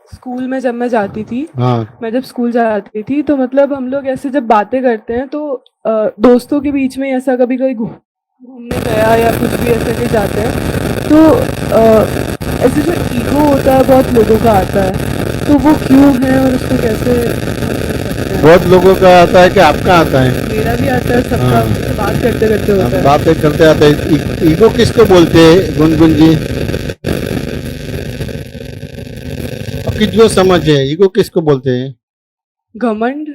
School में जब मैं जाती थी, हाँ मैं जब स्कूल जाती थी तो मतलब हम लोग ऐसे जब बातें करते हैं तो दोस्तों के बीच में ऐसा कभी कोई घूमने गया या कुछ भी ऐसे कहीं जाते हैं तो ऐसे जो ईगो होता है बहुत लोगों का आता है, तो वो क्यों है और उसको कैसे हम कर सकते हैं? बहुत लोगों का आता है कि आपका आता है। मेरा भी आता है, सबका हाँ, ऐसे बात करते करते आप होता है। बातें करते आते हैं। ईगो किसको बोलते हैं गुनगुन जी? आपकी जो समझ है, ईगो किसको बोलते हैं? घमंड,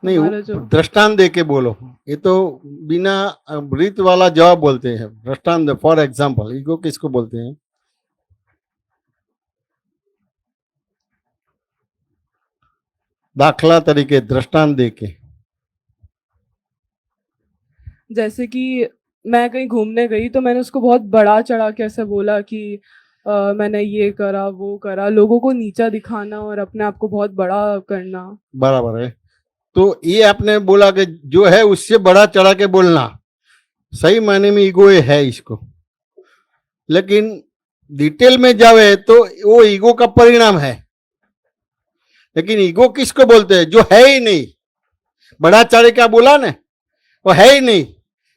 नहीं, हमारा जो दृष्टांत दे के बोलो। ये तो बिना रीत वाला जवाब बोलते हैं। दृष्टांत, फॉर एग्जाम्पल, ईगो किसको बोलते हैं? दाखला तरीके दृष्टांत दे के। जैसे कि मैं कहीं घूमने गई तो मैंने उसको बहुत बढ़ा चढ़ा के ऐसे बोला कि मैंने ये करा वो करा, लोगों को नीचा दिखाना और अपने आप को बहुत बड़ा करना। बराबर है। तो ये आपने बोला कि जो है उससे बड़ा चढ़ा के बोलना, सही मायने में ईगो है इसको। लेकिन डिटेल में जावे तो वो ईगो का परिणाम है। लेकिन ईगो किसको बोलते हैं? जो है ही नहीं। बड़ा चढ़े क्या बोला ना, वो है ही नहीं,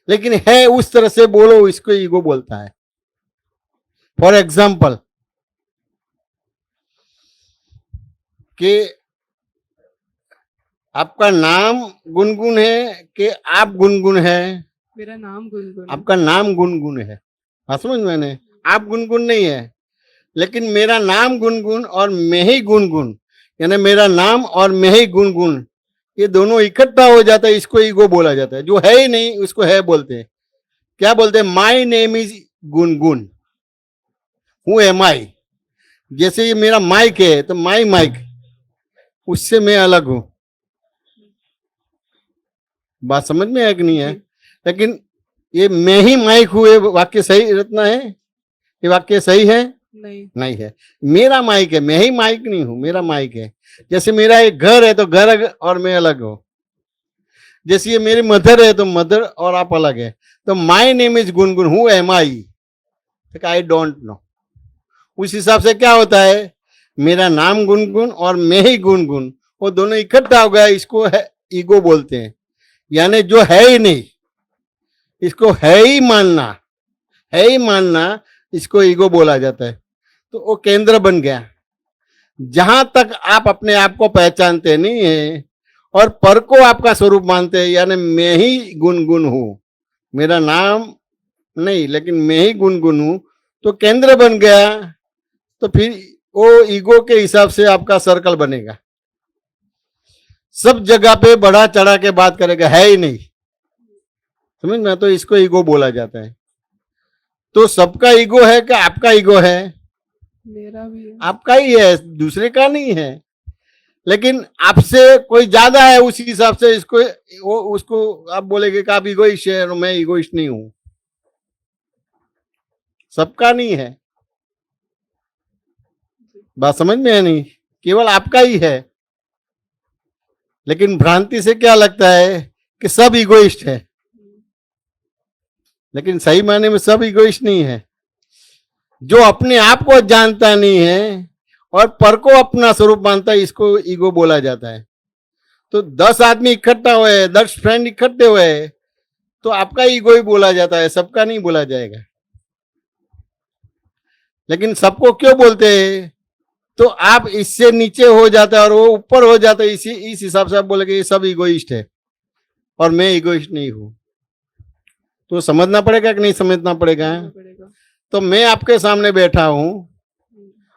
लेकिन है उस तरह से बोलो, इसको ईगो बोलता है। फॉर एग्जाम्पल कि आपका नाम गुनगुन है कि आप गुनगुन है? मेरा नाम गुनगुन है। आपका नाम गुनगुन है। हाँ, समझ मैंने, आप गुनगुन नहीं है। लेकिन मेरा नाम गुनगुन और मैं ही गुनगुन, यानी मेरा नाम और मैं ही गुनगुन, ये दोनों इकट्ठा हो जाता है, इसको ईगो बोला जाता है। जो है ही नहीं उसको है बोलते हैं। क्या बोलते हैं? My name is Gungun, who am I. जैसे ये मेरा माइक है तो माई माइक, उससे मैं अलग हूं। बात समझ में है कि नहीं है? जी। लेकिन ये मैं ही माइक हूं, ये वाक्य सही रत्ना है? ये वाक्य सही है? नहीं। नहीं है। मेरा माइक है, मैं ही माइक नहीं हूं, मेरा माइक है। जैसे मेरा एक घर है तो घर और मैं अलग हूं। जैसे ये मेरी मदर है तो मदर और आप अलग है। तो माई name is Gungun, who am I? I don't know. उस हिसाब से क्या होता है, मेरा नाम गुनगुन और मैं ही गुनगुन, वो दोनों इकट्ठा हो गया, इसको है ईगो बोलते हैं। यानी जो है ही नहीं, इसको है ही मानना, है ही मानना, इसको ईगो बोला जाता है। तो वो केंद्र बन गया। जहां तक आप अपने आप को पहचानते नहीं है और पर को आपका स्वरूप मानते हैं, यानी मैं ही गुनगुन हूं, मेरा नाम नहीं लेकिन मैं ही गुनगुन हूं, तो केंद्र बन गया। तो फिर वो ईगो के हिसाब से आपका सर्कल बनेगा। सब जगह पे बढ़ा चढ़ा के बात करेगा, है ही नहीं। समझ में? तो इसको ईगो बोला जाता है। तो सबका ईगो है कि आपका ईगो है? मेरा भी है। आपका ही है, दूसरे का नहीं है। लेकिन आपसे कोई ज्यादा है, उसी हिसाब से इसको वो उसको आप बोलेंगे कि आप ईगोइस्ट है और मैं ईगोइस्ट नहीं हूं। सबका नहीं है। बात समझ में है? नहीं, केवल आपका ही है। लेकिन भ्रांति से क्या लगता है कि सब ईगोइस्ट है। लेकिन सही मायने में सब ईगोइस्ट नहीं है। जो अपने आप को जानता नहीं है और पर को अपना स्वरूप मानता है, इसको ईगो बोला जाता है। तो 10 आदमी इकट्ठा हुए, 10 फ्रेंड इकट्ठे हुए, तो आपका ईगो ही बोला जाता है, सबका नहीं बोला जाएगा। लेकिन सबको क्यों बोलते हैं? तो आप इससे नीचे हो जाता है और वो ऊपर हो जाता है। इस हिसाब से आप बोलेंगे ये सब ईगोइस्ट है और मैं ईगोइस्ट नहीं हूं। तो समझना पड़ेगा कि नहीं समझना पड़ेगा? समझना पड़ेगा। तो मैं आपके सामने बैठा हूं,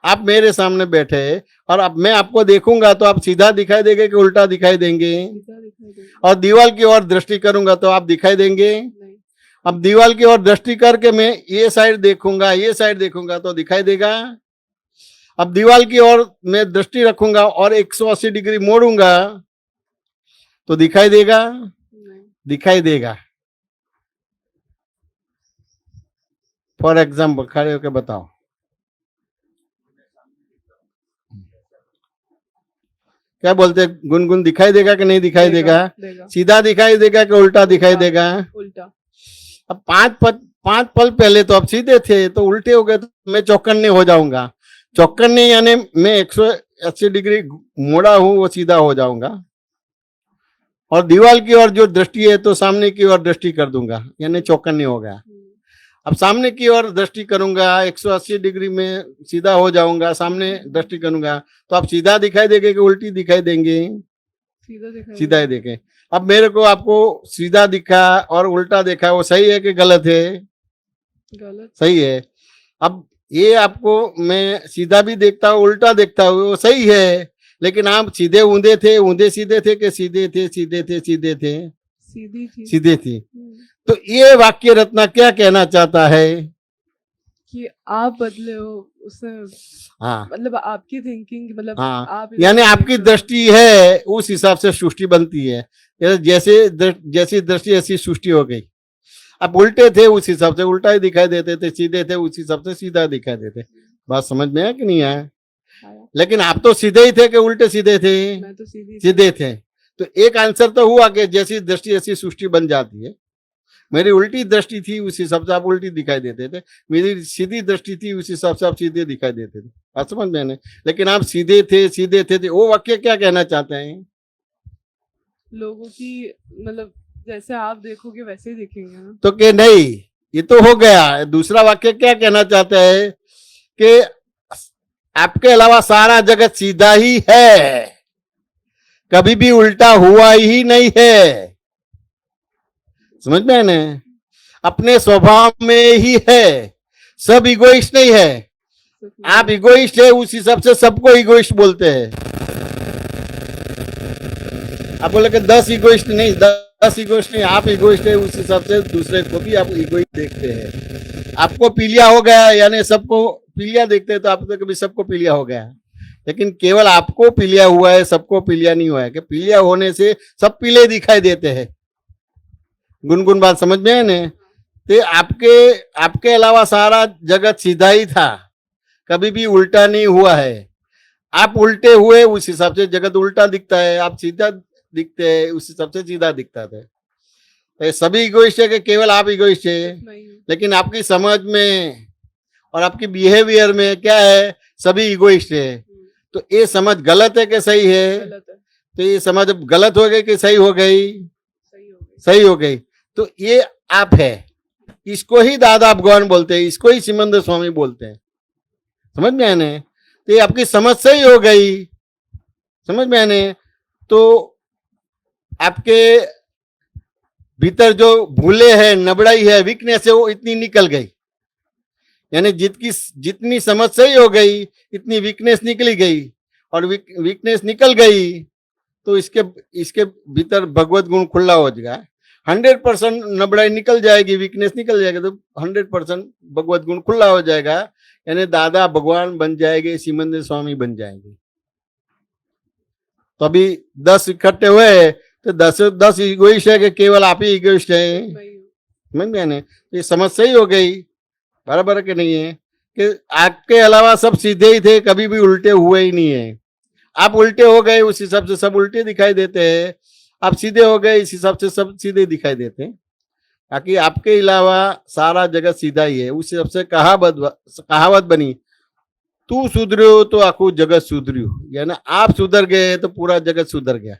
आप मेरे सामने बैठे, और अब मैं आपको देखूंगा तो आप सीधा दिखाई देंगे कि उल्टा दिखाई देंगे? सीधा दिखाई देगा। और दीवार की ओर दृष्टि करूंगा तो आप दिखाई देंगे? नहीं। अब दीवार की ओर दृष्टि करके मैं ये साइड देखूंगा, ये साइड देखूंगा तो दिखाई देगा? अब दीवार की ओर मैं दृष्टि रखूंगा और 180 डिग्री मोड़ूंगा तो दिखाई देगा? नहीं। दिखाई देगा। फॉर एग्जाम्पल खड़े होकर बताओ। क्या बोलते हैं? गुनगुन दिखाई देगा कि नहीं दिखाई देगा? देगा। सीधा दिखाई देगा कि उल्टा दिखाई देगा? उल्टा। अब 5 पल पहले तो आप सीधे थे, तो उल्टे हो गए तो मैं चौकन्ने हो जाऊंगा। चौकन्ने यानी मैं 80 डिग्री मोड़ा हूं वो सीधा हो जाऊंगा, और दीवार की ओर जो दृष्टि है तो सामने की ओर दृष्टि कर दूंगा, यानी चौकन नहीं हो गया। अब सामने की ओर दृष्टि करूंगा, 180 डिग्री में सीधा हो जाऊंगा, सामने दृष्टि करूंगा, तो आप सीधा दिखाई देंगे कि उल्टी दिखाई देंगे? सीधा दिखाई सीधा ही देखें। अब मेरे को आपको सीधा दिखा और उल्टा देखा, वो सही है कि गलत है? गलत। सही है। अब ये आपको मैं सीधा भी देखता हूँ उल्टा देखता हूँ, वो सही है, लेकिन आप सीधे ऊंधे थे, ऊंधे सीधे थे कि सीधे थे सीधे थे सीधे थे? सीधी थी। सीधे थी। तो ये वाक्य रत्ना क्या कहना चाहता है? कि आप बदले हो उससे, हाँ मतलब आपकी थिंकिंग, मतलब हाँ, आप इधर यानी देख आपकी रहे हो। दृष्टि है उस हिसाब से सृष्टि बनती है। जैसी दृष्टि ऐसी सृष्टि हो गई। आप उल्टे थे उस हिसाब से उल्टा ही दिखाई देते थे, सीधे थे उस हिसाब से सीधा दिखाई देते। बात समझ में आया कि नहीं आया? आया। लेकिन आप तो सीधे ही थे कि उल्टे सीधे थे? मैं तो सीधी सीधे थे। तो एक आंसर तो हुआ कि जैसी दृष्टि ऐसी सृष्टि बन जाती है। मेरी उल्टी दृष्टि थी उस हिसाब से आप उल्टी दिखाई देते थे, मेरी सीधी दृष्टि थी उस हिसाब से आप सीधे दिखाई देते थे। बात समझ में आने? लेकिन आप सीधे थे, वो वाक्य क्या कहना चाहते हैं? लोगों की, मतलब जैसे आप देखोगे वैसे ही दिखेंगे ना। तो कि नहीं, ये तो हो गया। दूसरा वाक्य क्या कहना चाहता है कि आपके अलावा सारा जगत सीधा ही है, कभी भी उल्टा हुआ ही नहीं है। समझ में आने? अपने स्वभाव में ही है, सब इगोइस्ट नहीं है। आप इगोइस्ट है उस हिसाब से सबको इगोइस्ट बोलते हैं। आप बोले कि 10 इगोइस्ट नहीं, 10 इगोइस्ट नहीं, आप इगोइस्ट है उस हिसाब से दूसरे को भी आप इगोइस्ट देखते हैं। आपको पीलिया हो गया, यानी सबको पीलिया देखते हैं, तो आप तो कभी सबको पीलिया हो गया, लेकिन केवल आपको पीलिया हुआ है, सबको पीलिया नहीं हुआ है। कि पीलिया होने से सब पीले दिखाई देते हैं। गुनगुन बात समझ में है ना? तो आपके अलावा सारा जगत सीधा ही था, कभी भी उल्टा नहीं हुआ है। आप उल्टे हुए उस हिसाब से जगत उल्टा दिखता है, आप सीधा दिखते हैं उस हिसाब से सीधा दिखता था। तो सभी इगोइस्ट है कि केवल आप इगोइस्ट है? लेकिन आपकी समझ में और आपकी बिहेवियर में क्या है, सभी इगोइस्ट है। तो ये समझ गलत है कि सही है? गलत है। तो ये समझ गलत हो गई कि सही हो गई? सही हो गई। सही हो गई। तो ये आप है, इसको ही दादा भगवान बोलते हैं, इसको ही सिमंदर स्वामी बोलते हैं। समझ में आने? तो ये आपकी समझ सही हो गई। समझ में आने? तो आपके भीतर जो भूले है, नबड़ाई है, वीकनेस है, वो इतनी निकल गई। यानी जितनी समझ सही हो गई इतनी वीकनेस निकली गई, और वीकनेस निकल गई तो इसके भीतर भगवत गुण खुला हो जाएगा। 100% नबड़ाई निकल जाएगी, वीकनेस निकल जाएगा, तो 100% भगवत गुण खुला हो जाएगा। यानी दादा भगवान बन जाएंगे, सिमंदर स्वामी बन जाएंगे। तो अभी 10 इकट्ठे हुए तो 10 इगोइस्ट है कि केवल आप ही इगोइस्ट है? समझ में आने? ये समझ सही हो गई। बराबर के नहीं है कि आपके अलावा सब सीधे ही थे, कभी भी उल्टे हुए ही नहीं है। आप उल्टे हो गए उस हिसाब से सब उल्टे दिखाई देते हैं, आप सीधे हो गए इस हिसाब से सब सीधे दिखाई देते हैं। ताकि आपके अलावा सारा जगत सीधा ही है। उस हिसाब से कहावत बनी, तू सुधर्यो तो आखू जगत सुधर्यो। यानी आप सुधर गए तो पूरा जगत सुधर गया।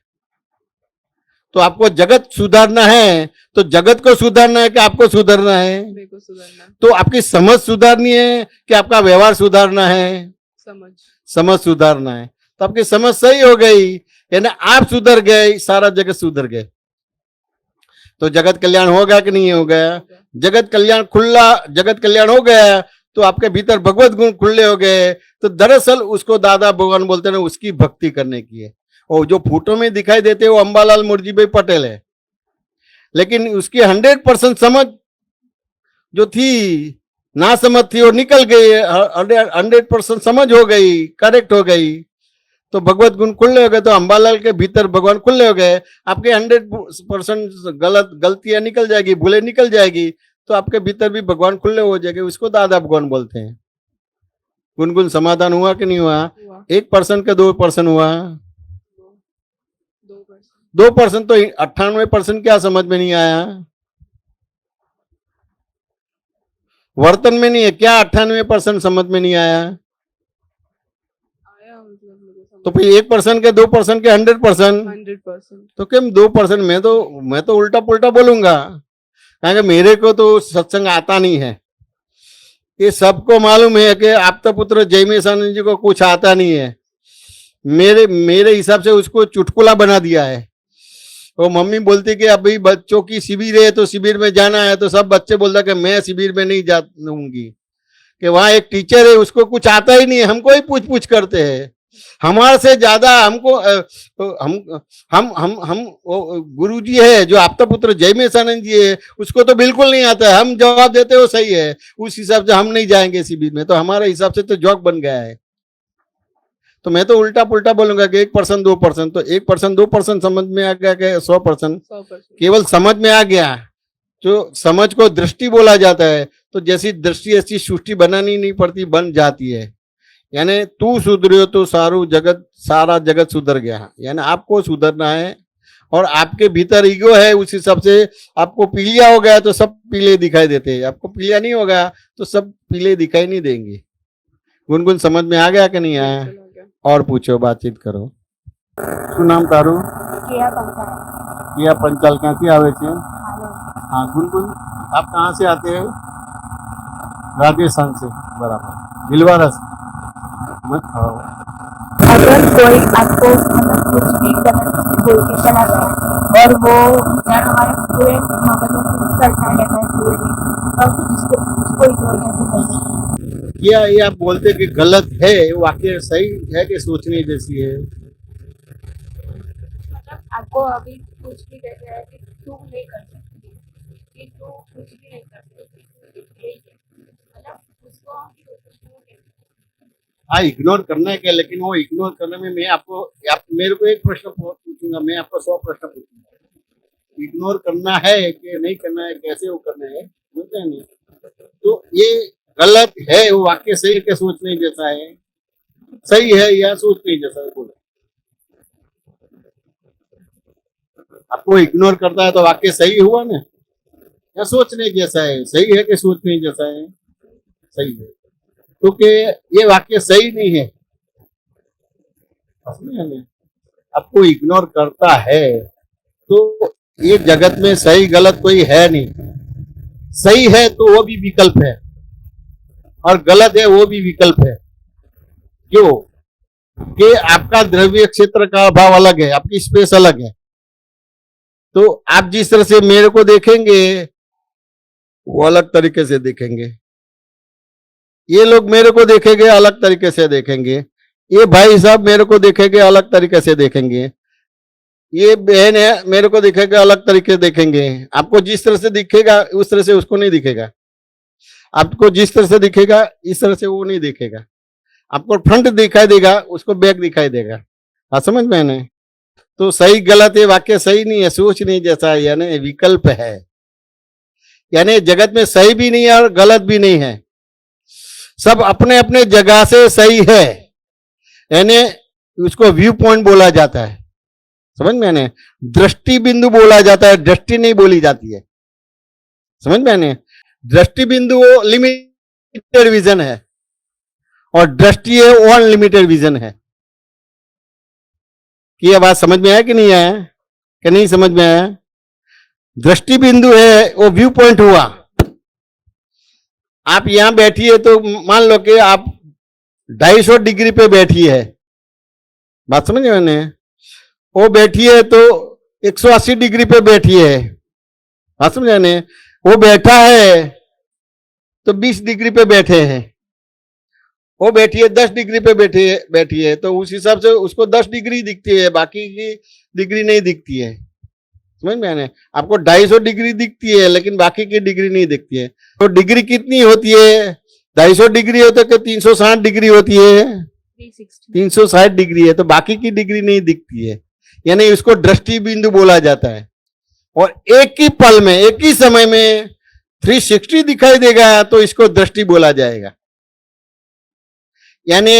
तो आपको जगत सुधारना है तो जगत को सुधारना है कि आपको सुधरना है? देखो सुधारना। तो आपकी समझ सुधारनी है कि आपका व्यवहार सुधारना है? समझ सुधारना है। तो आपकी समझ सही हो गई, यानी आप सुधर गए, सारा जगत सुधर गए। तो जगत कल्याण होगा कि नहीं हो गया? जगत कल्याण हो गया तो आपके भीतर भगवत गुण खुले हो गए। तो दरअसल उसको दादा भगवान बोलते हैं, उसकी भक्ति करने की है। और जो फोटो में दिखाई देते हैं वो अंबालाल मुर्जी भाई पटेल है, लेकिन उसकी 100% समझ जो थी, ना समझ थी, वो निकल गई। 100% समझ हो गई, करेक्ट हो गई, तो भगवत गुण खुले हो गए। तो अंबालाल के भीतर भगवान खुले हो गए। आपके 100% गलतियां निकल जाएगी, भूले निकल जाएगी, तो आपके भीतर भी भगवान खुले हो जाएंगे। उसको दादा भगवान बोलते हैं। गुनगुन समाधान हुआ कि नहीं हुआ? 1% का 2% हुआ? 2%। तो 98% क्या समझ में नहीं आया? वर्तन में नहीं है क्या? 98% समझ में नहीं आया? आया मतलब तो फिर 1% के 2% के 100%, 100%। तो क्यों 2%? मैं तो उल्टा पुल्टा बोलूंगा, क्योंकि मेरे को तो सत्संग आता नहीं है। ये सबको मालूम है कि आपता पुत्र जयमेशानंद जी को कुछ आता नहीं है। मेरे हिसाब से उसको चुटकुला बना दिया है। वो मम्मी बोलती कि अभी बच्चों की शिविर है तो शिविर में जाना है, तो सब बच्चे बोलता कि मैं शिविर में नहीं जाऊंगी, कि वहां एक टीचर है उसको कुछ आता ही नहीं है, हमको ही पूछ पूछ करते हैं। हमारे से ज्यादा हमको हम वो गुरु जी है जो आपता पुत्र जयमेशानंद जी है, उसको तो बिल्कुल नहीं आता है। हम जवाब देते हो सही है, उस हिसाब से हम नहीं जाएंगे शिविर में, तो हमारे हिसाब से तो जॉक बन गया है। तो मैं तो उल्टा पुल्टा बोलूंगा कि 1% 2%, तो 1% 2% समझ में आ गया कि 100%? 100%। केवल समझ में आ गया। जो समझ को दृष्टि बोला जाता है, तो जैसी दृष्टि ऐसी सृष्टि बनानी नहीं पड़ती, बन जाती है। यानी तू सुधरियो तो सारा जगत सुधर गया। यानी आपको सुधरना है, और आपके भीतर ईगो है, उस हिसाब से आपको पीलिया हो गया तो सब पीले दिखाई देते हैं, आपको पीलिया नहीं होगा तो सब पीले दिखाई नहीं देंगे। गुनगुन समझ में आ गया कि नहीं आया? बिल्कुल आ गया। और पूछो, बातचीत करो। શું નામ તારું? किया बनता है किया पंचाल ક્યાંથી આવે છે? मालूम हाँ गुनगुन, आप कहाँ से आते हो? राजस्थान से, बराबर। भिलवाड़ा से मत खाओ। अगर कोई आपको मतलब कुछ भी गलत बोल के चला गया और वो विचार हमारे पूरे मगज में चलता रहता है पूरे दिन, तो उसको इग्नोर कैसे करें? क्या ये आप बोलते कि गलत है, वाक्य सही है कि सोचने जैसी है? मतलब आपको अभी कुछ भी कह रहा है कि तू नहीं कर सकती, कि तू कुछ भी नहीं कर सकती, यही है। मतलब उसको हम हाँ, इग्नोर करना है क्या? लेकिन वो इग्नोर करने में मैं मेरे को एक प्रश्न पूछूंगा, मैं आपको 100 प्रश्न पूछूंगा। इग्नोर करना है कि नहीं करना है, कैसे वो करना है, बोलते हैं नहीं। तो ये गलत है, वो वाक्य सही है कि सोचने जैसा है? सही है या सोचने जैसा है? बोलो। आपको इग्नोर करता है तो वाक्य सही हुआ ना, या सोचने जैसा है? सही है कि सोचने जैसा है? सही है, क्योंकि ये वाक्य सही नहीं है। आपको इग्नोर करता है तो ये जगत में सही गलत कोई है नहीं। सही है तो वो भी विकल्प है, और गलत है वो भी विकल्प है। क्यों? कि आपका द्रव्य क्षेत्र का अभाव अलग है, आपकी स्पेस अलग है। तो आप जिस तरह से मेरे को देखेंगे वो अलग तरीके से देखेंगे, ये लोग मेरे को देखेंगे अलग तरीके से देखेंगे, ये भाई साहब मेरे को देखेंगे अलग तरीके से देखेंगे, ये बहन है मेरे को दिखेगा अलग तरीके से देखेंगे। आपको जिस तरह से दिखेगा उस तरह से उसको नहीं दिखेगा, आपको जिस तरह से दिखेगा इस तरह से वो नहीं दिखेगा। आपको फ्रंट दिखाई देगा, उसको बैक दिखाई देगा। हाँ, समझ में नहीं? तो सही गलत ये वाक्य सही नहीं है, सोच नहीं जैसा है, यानी विकल्प है। यानी जगत में सही भी नहीं है और गलत भी नहीं है, सब अपने अपने जगह से सही है। यानी उसको व्यू पॉइंट बोला जाता है, समझ में आने? दृष्टि बिंदु बोला जाता है, दृष्टि नहीं बोली जाती है। समझ में आने? दृष्टि बिंदु वो लिमिटेड विजन है, और दृष्टि है वो अनलिमिटेड विजन है। कि ये बात समझ में आया कि नहीं आया? कि नहीं समझ में आया? दृष्टि बिंदु है वो व्यू पॉइंट हुआ। आप यहां बैठिए तो मान लो कि आप 250 डिग्री पे बैठी है, बात समझ में मैंने? वो बैठी है तो 180 डिग्री पे बैठी है, बात समझ में? वो बैठा है तो 20 डिग्री पे बैठे हैं, वो बैठी है 10 डिग्री पे बैठी है, तो उस हिसाब से उसको 10 डिग्री दिखती है, बाकी की डिग्री नहीं दिखती है। समझ में आने? आपको 250 डिग्री दिखती है लेकिन बाकी की डिग्री नहीं दिखती है। तो डिग्री कितनी होती है? 250 डिग्री होता है कि 360 डिग्री होती है? 360 डिग्री है, तो बाकी की डिग्री नहीं दिखती है। यानी इसको दृष्टि बिंदु बोला जाता है। और एक ही पल में, एक ही समय में 360 दिखाई देगा तो इसको दृष्टि बोला जाएगा। यानी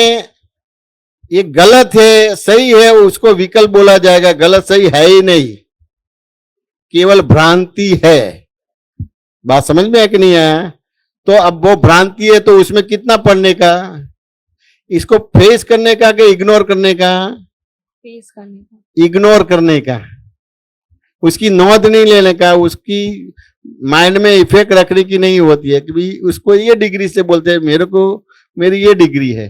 ये गलत है सही है उसको विकल्प बोला जाएगा, गलत सही है ही नहीं, केवल भ्रांति है। बात समझ में है कि नहीं है? तो अब वो भ्रांति है तो उसमें कितना पढ़ने का? इसको फेस करने का कि इग्नोर करने का? फेस करने का। इग्नोर करने का, उसकी नोट नहीं लेने का, उसकी माइंड में इफेक्ट रखने की नहीं होती है कि भी उसको ये डिग्री से बोलते हैं, मेरे को मेरी ये डिग्री है।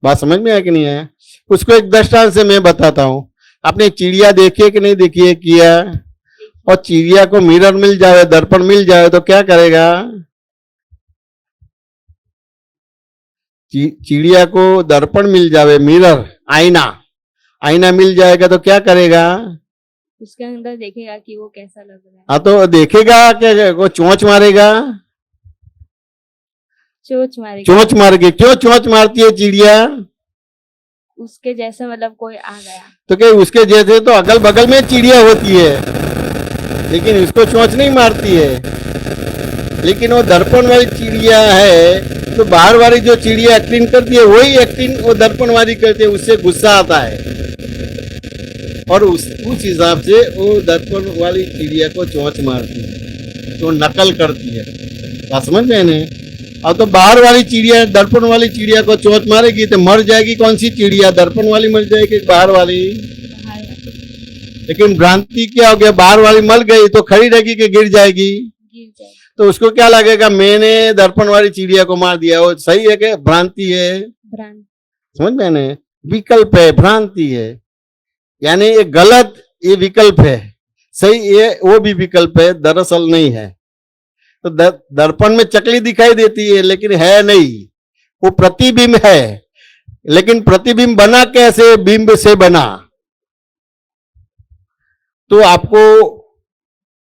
बात समझ में आया कि नहीं आया? उसको एक दृष्टांत से मैं बताता हूं। आपने चिड़िया देखी है कि नहीं देखी है? किया। और चिड़िया को मिरर मिल जाए, दर्पण मिल जाए तो क्या करेगा? चिड़िया को दर्पण मिल जाए, मिरर, आईना, आईना मिल जाएगा तो क्या करेगा? उसके अंदर देखेगा कि वो कैसा लग रहा है। हाँ, तो देखेगा कि वो चोंच मारेगा? चोंच मारेगा। चोंच मारेगी। क्यों चोंच मारती है चिड़िया? उसके जैसा मतलब कोई आ गया। तो क्या उसके जैसे तो अगल बगल में चिड़िया होती है, लेकिन इसको चोंच नहीं मारती है। लेकिन वो दर्पण वाली चिड़िया है, तो बाहर वाली जो चिड़िया एक्टिंग करती है वही एक्टिंग वो दर्पण वाली करती है, उससे गुस्सा आता है और उस हिसाब से वो दर्पण वाली चिड़िया को चोंच मारती है, तो नकल करती है। बात समझ में नहीं? अब तो बाहर वाली चिड़िया दर्पण वाली चिड़िया को चोंच मारेगी तो मर जाएगी। कौन सी चिड़िया? दर्पण वाली मर जाएगी, बाहर वाली? लेकिन भ्रांति क्या हो गया, बाहर वाली मर गई तो खड़ी रहेगी कि गिर जाएगी? गिर जाएगा। तो उसको क्या लगेगा, मैंने दर्पण वाली चिड़िया को मार दिया। वो सही है कि भ्रांति है? भ्रांति। समझ में नहीं? विकल्प है, भ्रांति है, यानी ये गलत, ये विकल्प है। सही ये वो भी विकल्प है, दरअसल नहीं है। तो दर्पण में चकली दिखाई देती है लेकिन है नहीं, वो प्रतिबिंब है। लेकिन प्रतिबिंब बना कैसे? बिंब से बना। तो आपको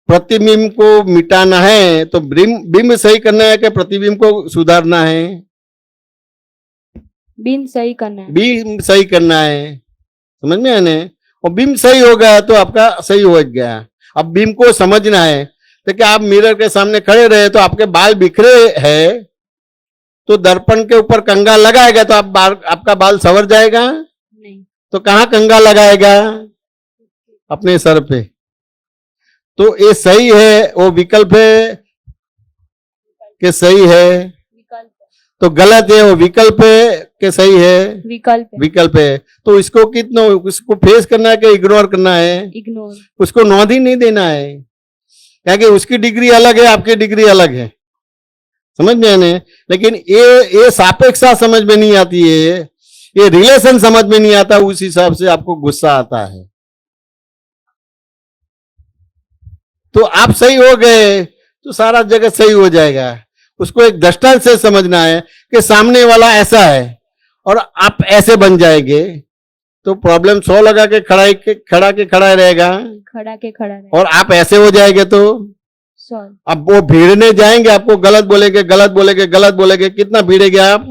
प्रतिबिंब को मिटाना है तो बिंब सही करना है कि प्रतिबिंब को सुधारना है? बिंब सही करना है। बिंब सही करना है। समझ में आने? और बिंब सही हो गया तो आपका सही हो गया। अब बिंब को समझना है तो क्या आप मिरर के सामने खड़े रहे तो आपके बाल बिखरे हैं, तो दर्पण के ऊपर कंघा लगाएगा तो आपका बाल संवर जाएगा? नहीं। तो कहाँ कंघा लगाएगा? अपने सर पे। तो ये सही है, वो विकल्प है कि सही है? विकल्प। तो गलत है, वो विकल्प है कि सही है? विकल्प। विकल्प है। तो इसको कितना, उसको फेस करना है कि इग्नोर करना है? इग्नोर। उसको नोट ही नहीं देना है, क्योंकि उसकी डिग्री अलग है, आपकी डिग्री अलग है। समझ में आने? लेकिन ये सापेक्षता समझ में नहीं आती है, ये रिलेशन समझ में नहीं आता, उस हिसाब से आपको गुस्सा आता है। तो आप सही हो गए तो सारा जगत सही हो जाएगा। उसको एक दृष्टांत से समझना है कि सामने वाला ऐसा है और आप ऐसे बन जाएंगे तो प्रॉब्लम 100 लगा के खड़ा रहेगा, खड़ा के खड़ा रहेगा। और आप ऐसे हो जाएंगे तो 100। अब वो भीड़ने जाएंगे, आपको गलत बोलेंगे, गलत बोलेंगे, गलत बोलेंगे। कितना भीड़ेंगे आप?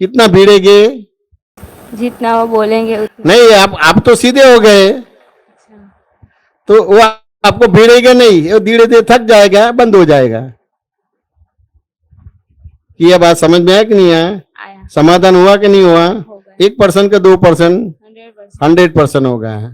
कितना भीड़ेंगे? जितना वो बोलेंगे उतना। नहीं, आप तो सीधे हो गए, अच्छा। तो वो आपको भीड़ेगा नहीं, वो धीरे धीरे थक जाएगा, बंद हो जाएगा। ये बात समझ में आया कि नहीं आया? आया। समाधान हुआ कि नहीं हुआ? हो गया। 1% का 2%? 100%। 100% हो गया है।